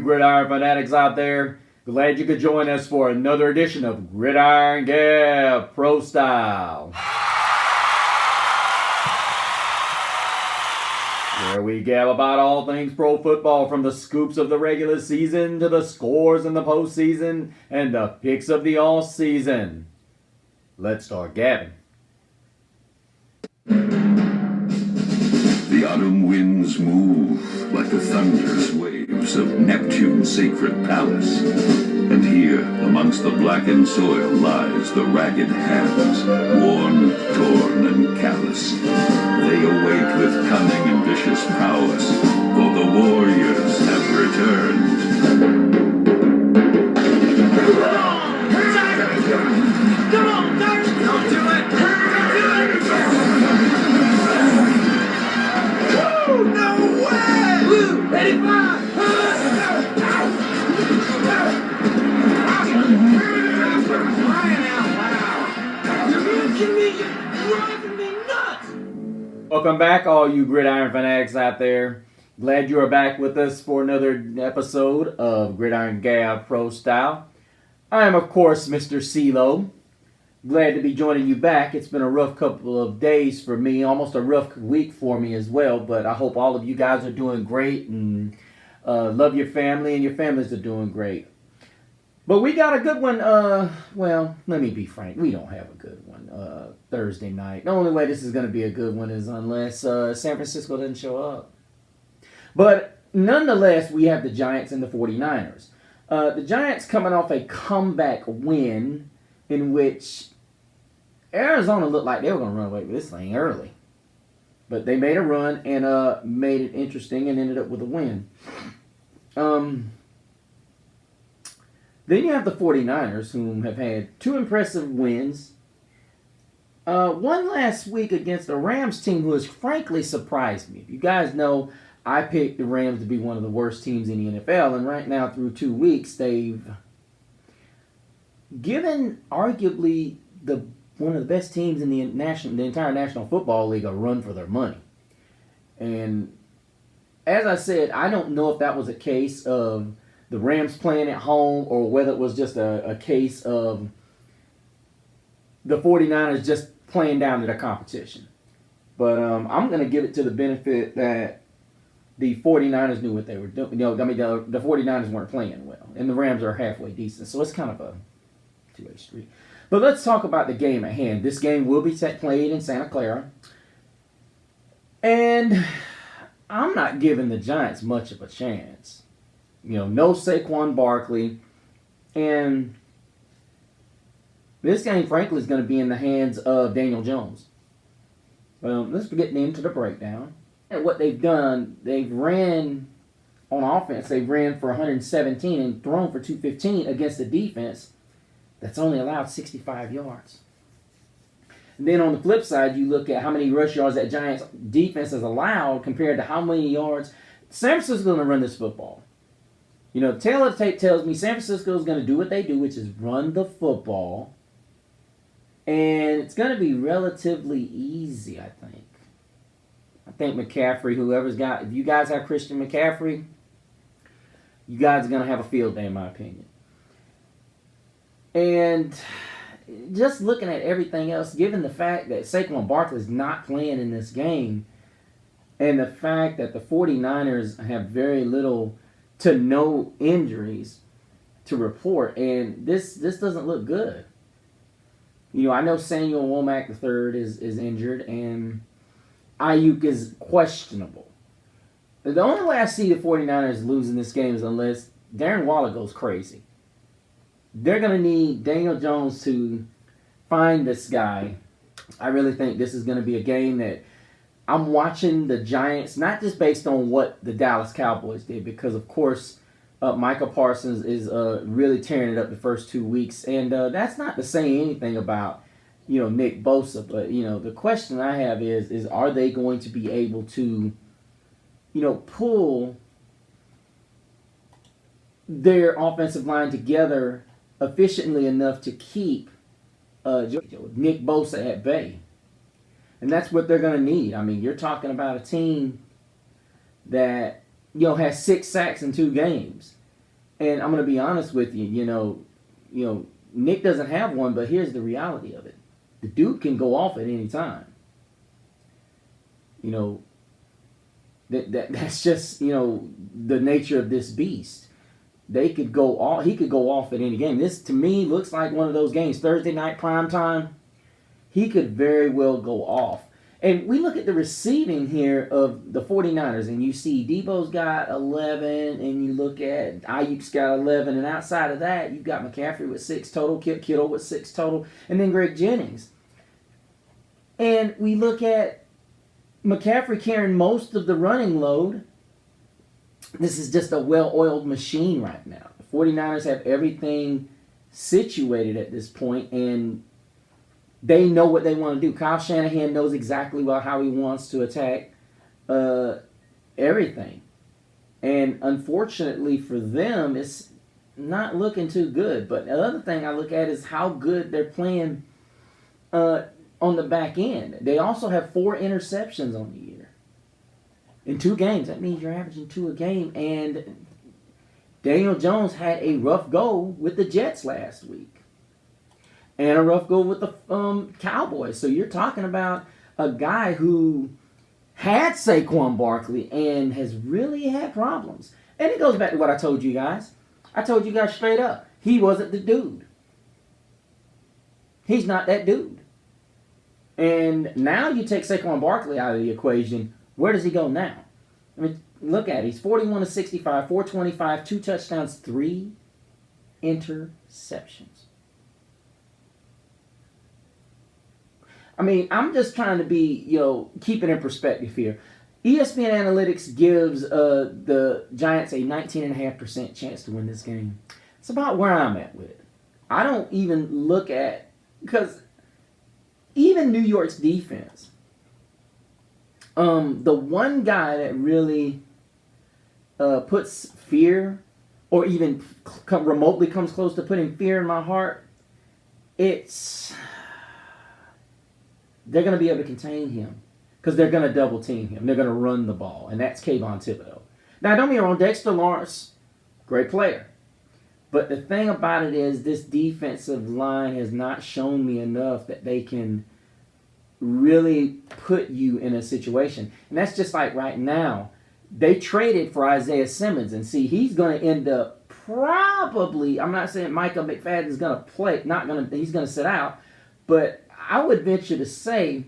Gridiron fanatics out there. Glad you could join us for another edition of Gridiron Gab Pro Style, where we gab about all things pro football, from the scoops of the regular season to the scores in the postseason and the picks of the all season. Let's start gabbing. The autumn winds move like the thunderous waves of Neptune's sacred palace. And here, amongst the blackened soil, lies the ragged hands, worn, torn, and callous. They await with cunning and vicious prowess, for the warriors have returned. Come on, don't do it! No way! Blue, 85! Crying out loud! You're making me, you're driving me nuts! Welcome back, all you Gridiron fanatics out there. Glad you are back with us for another episode of Gridiron Gab Pro Style. I am, of course, Mr. CeeLo. Glad to be joining you back. It's been a rough couple of days for me, almost a rough week for me as well, but I hope all of you guys are doing great and love your family and your families are doing great. But we got a good one, well, let me be frank, we don't have a good one Thursday night. The only way this is going to be a good one is unless San Francisco doesn't show up. But nonetheless, we have the Giants and the 49ers. The Giants coming off a comeback win in which Arizona looked like they were going to run away with this thing early. But they made a run and made it interesting and ended up with a win. Then you have the 49ers, who have had two impressive wins. One last week against a Rams team who has frankly surprised me. If you guys know, I picked the Rams to be one of the worst teams in the NFL, and right now through 2 weeks, they've given arguably one of the best teams in the entire National Football League a run for their money. And as I said, I don't know if that was a case of the Rams playing at home or whether it was just a case of the 49ers just playing down to the competition. But I'm going to give it to the benefit that the 49ers knew what they were doing. The 49ers weren't playing well, and the Rams are halfway decent. So it's kind of a two-way street. But let's talk about the game at hand. This game will be played in Santa Clara. And I'm not giving the Giants much of a chance. No Saquon Barkley. And this game, frankly, is going to be in the hands of Daniel Jones. Well, let's get into the breakdown. And what they've done, they've ran on offense. They ran for 117 and thrown for 215 against a defense that's only allowed 65 yards. And then on the flip side, you look at how many rush yards that Giants defense has allowed compared to how many yards. San Francisco's going to run this football. Tail of the tape tells me San Francisco is going to do what they do, which is run the football. And it's going to be relatively easy, I think. I think McCaffrey, if you guys have Christian McCaffrey, you guys are going to have a field day, in my opinion. And just looking at everything else, given the fact that Saquon Barkley is not playing in this game, and the fact that the 49ers have very little to no injuries to report, and this doesn't look good. I know Samuel Womack III is injured, and Ayuk is questionable. The only way I see the 49ers losing this game is unless Darren Waller goes crazy. They're going to need Daniel Jones to find this guy. I really think this is going to be a game that I'm watching the Giants, not just based on what the Dallas Cowboys did, because, of course, Micah Parsons is really tearing it up the first 2 weeks. And that's not to say anything about, Nick Bosa. But, the question I have is are they going to be able to, pull their offensive line together efficiently enough to keep Nick Bosa at bay? And that's what they're going to need. I mean, you're talking about a team that, has 6 sacks in 2 games. And I'm going to be honest with you. Nick doesn't have one, but here's the reality of it: the dude can go off at any time. You know, that's just the nature of this beast. They could go off. He could go off at any game. This to me looks like one of those games. Thursday night prime time. He could very well go off. And we look at the receiving here of the 49ers, and you see Debo's got 11, and you look at Ayuk's got 11, and outside of that, you've got McCaffrey with 6 total, Kittle with 6 total, and then Greg Jennings. And we look at McCaffrey carrying most of the running load. This is just a well-oiled machine right now. The 49ers have everything situated at this point, and they know what they want to do. Kyle Shanahan knows exactly how he wants to attack everything. And unfortunately for them, it's not looking too good. But the other thing I look at is how good they're playing on the back end. They also have 4 interceptions on the year. In 2 games. That means you're averaging 2 a game. And Daniel Jones had a rough go with the Jets last week. And a rough go with the Cowboys. So you're talking about a guy who had Saquon Barkley and has really had problems. And it goes back to what I told you guys. I told you guys straight up. He wasn't the dude. He's not that dude. And now you take Saquon Barkley out of the equation. Where does he go now? I mean, look at it. He's 41 to 65, 425, 2 touchdowns, 3 interceptions. I mean, I'm just trying to be, keep it in perspective here. ESPN Analytics gives the Giants a 19.5% chance to win this game. It's about where I'm at with it. I don't even look at, because even New York's defense, the one guy that really puts fear, or even remotely comes close to putting fear in my heart, they're going to be able to contain him because they're going to double team him. They're going to run the ball, and that's Kayvon Thibodeau. Now, don't get me wrong, Dexter Lawrence, great player. But the thing about it is this defensive line has not shown me enough that they can really put you in a situation. And that's just like right now. They traded for Isaiah Simmons, and see, he's going to end up probably, I'm not saying Micah McFadden's going to play, he's going to sit out, but I would venture to say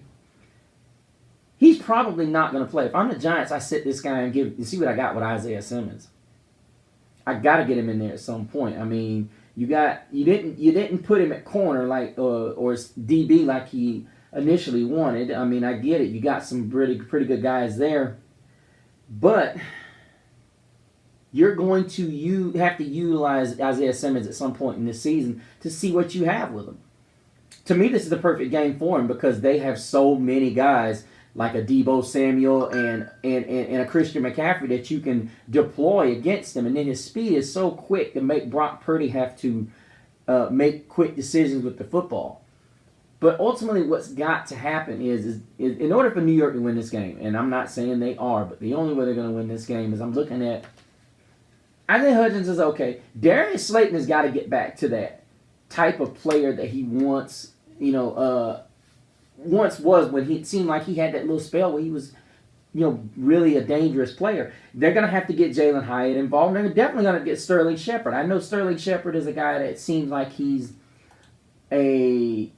he's probably not going to play. If I'm the Giants, I sit this guy and see what I got with Isaiah Simmons. I got to get him in there at some point. I mean, you didn't put him at corner like or DB like he initially wanted. I mean, I get it. You got some pretty good guys there, but you're going to have to utilize Isaiah Simmons at some point in this season to see what you have with him. To me, this is the perfect game for him because they have so many guys like a Deebo Samuel and a Christian McCaffrey that you can deploy against him. And then his speed is so quick to make Brock Purdy have to make quick decisions with the football. But ultimately what's got to happen is in order for New York to win this game, and I'm not saying they are, but the only way they're going to win this game is I'm looking at, I think Hudgens is okay. Darius Slayton has got to get back to that type of player that he once was when it seemed like he had that little spell where he was, really a dangerous player. They're going to have to get Jalen Hyatt involved. They're definitely going to get Sterling Shepard. I know Sterling Shepard is a guy that seems like he's a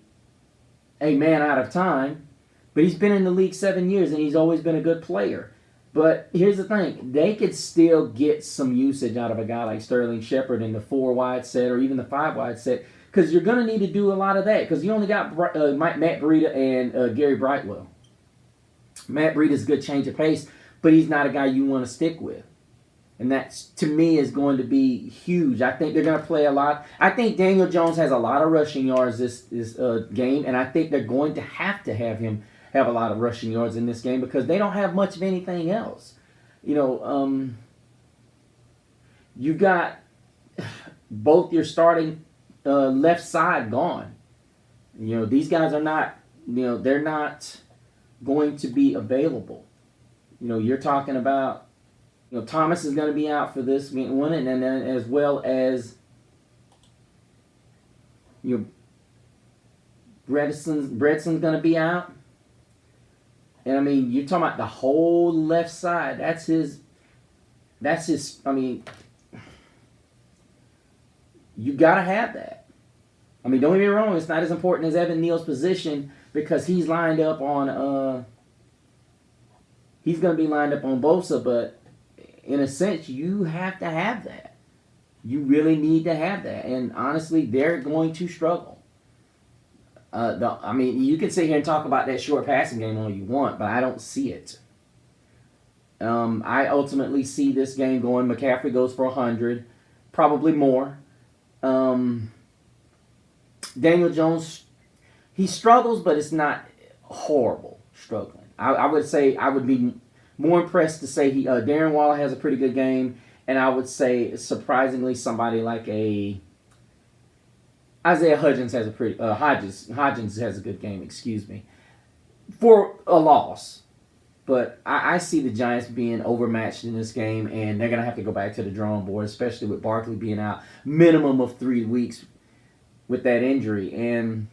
man out of time, but he's been in the league 7 years and he's always been a good player. But here's the thing. They could still get some usage out of a guy like Sterling Shepard in the 4-wide set or even the 5-wide set because you're going to need to do a lot of that because you only got Matt Breida and Gary Brightwell. Matt Breida is a good change of pace, but he's not a guy you want to stick with. And that, to me, is going to be huge. I think they're going to play a lot. I think Daniel Jones has a lot of rushing yards this game, and I think they're going to have him have a lot of rushing yards in this game because they don't have much of anything else. You've got both your starting left side gone. These guys are not, they're not going to be available. You're talking about, Thomas is going to be out for this one, and then as well as Bredson's going to be out. And I mean, you're talking about the whole left side. That's his. I mean, you got to have that. I mean, don't get me wrong. It's not as important as Evan Neal's position because he's lined up on. He's going to be lined up on Bosa, but in a sense, you have to have that. You really need to have that, and honestly, they're going to struggle. I mean, you can sit here and talk about that short passing game all you want, but I don't see it. I ultimately see this game going. McCaffrey goes for 100, probably more. Daniel Jones, he struggles, but it's not horrible struggling. I would say I would be more impressed to say Darren Waller has a pretty good game, and I would say surprisingly somebody like Isaiah Hodgins has a pretty Hodgins has a good game. Excuse me, for a loss. But I see the Giants being overmatched in this game, and they're going to have to go back to the drawing board, especially with Barkley being out minimum of 3 weeks with that injury. And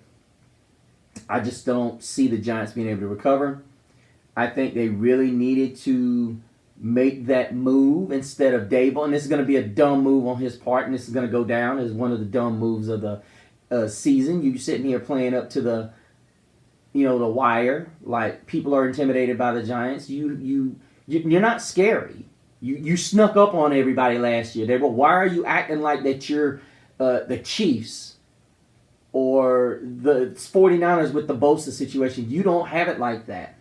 I just don't see the Giants being able to recover. I think they really needed to make that move instead of Dable. And this is going to be a dumb move on his part, and this is going to go down as one of the dumb moves of the season. You sitting here playing up to the wire, like people are intimidated by the Giants. You're not scary. You snuck up on everybody last year. They were, why are you acting like that you're the Chiefs or the 49ers with the Bosa situation? You don't have it like that.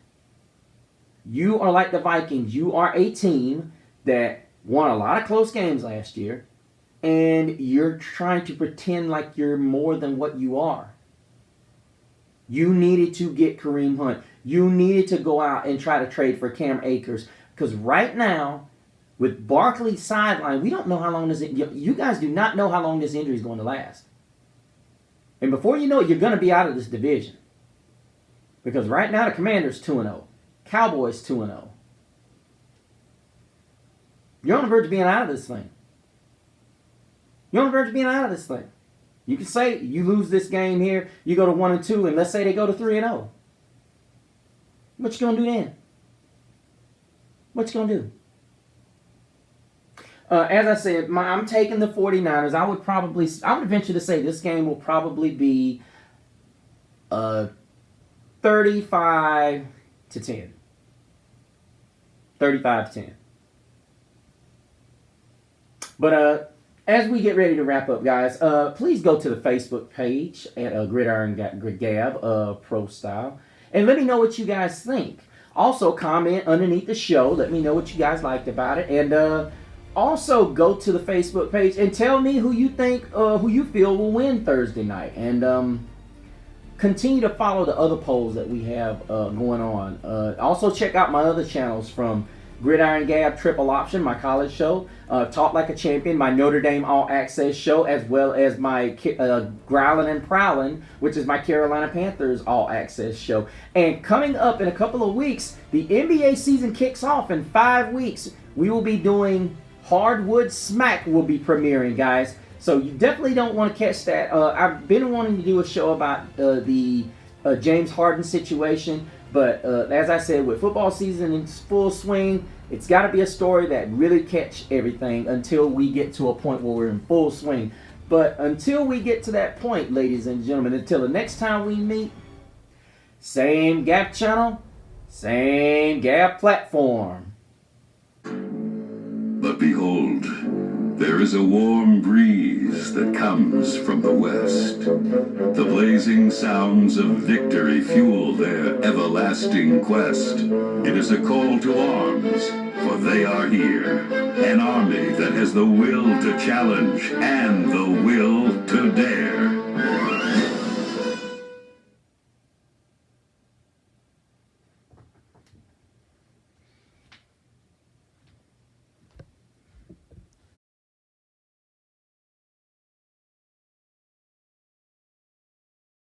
You are like the Vikings. You are a team that won a lot of close games last year, and you're trying to pretend like you're more than what you are. You needed to get Kareem Hunt. You needed to go out and try to trade for Cam Akers. Because right now, with Barkley's sideline, we don't know how long this... You guys do not know how long this injury is going to last. And before you know it, you're going to be out of this division. Because right now, the Commanders 2-0. Cowboys 2-0. You're on the verge of being out of this thing. You're on the verge of being out of this thing. You can say you lose this game here, you go to 1-2, and let's say they go to 3-0. What you gonna do then? What you gonna do? As I said, I'm taking the 49ers. I would venture to say this game will probably be 35-10. 35-10. But as we get ready to wrap up, guys, please go to the Facebook page at Gridiron Gab Pro Style, and let me know what you guys think. Also, comment underneath the show. Let me know what you guys liked about it, and also go to the Facebook page and tell me who you think, who you feel will win Thursday night, and continue to follow the other polls that we have going on. Also, check out my other channels from Gridiron Gab Triple Option, my college show, Talk Like a Champion, my Notre Dame All Access show, as well as my Growlin' and Prowlin', which is my Carolina Panthers All Access show. And coming up in a couple of weeks, the NBA season kicks off in 5 weeks. We will be doing Hardwood Smack will be premiering, guys. So you definitely don't want to catch that. I've been wanting to do a show about the James Harden situation. But as I said, with football season in full swing, it's got to be a story that really catch everything until we get to a point where we're in full swing. But until we get to that point, ladies and gentlemen, until the next time we meet, same Gap channel, same Gap platform. But behold, there is a warm breeze that comes from the west. The blazing sounds of victory fuel their everlasting quest. It is a call to arms, for they are here. An army that has the will to challenge and the will to dare.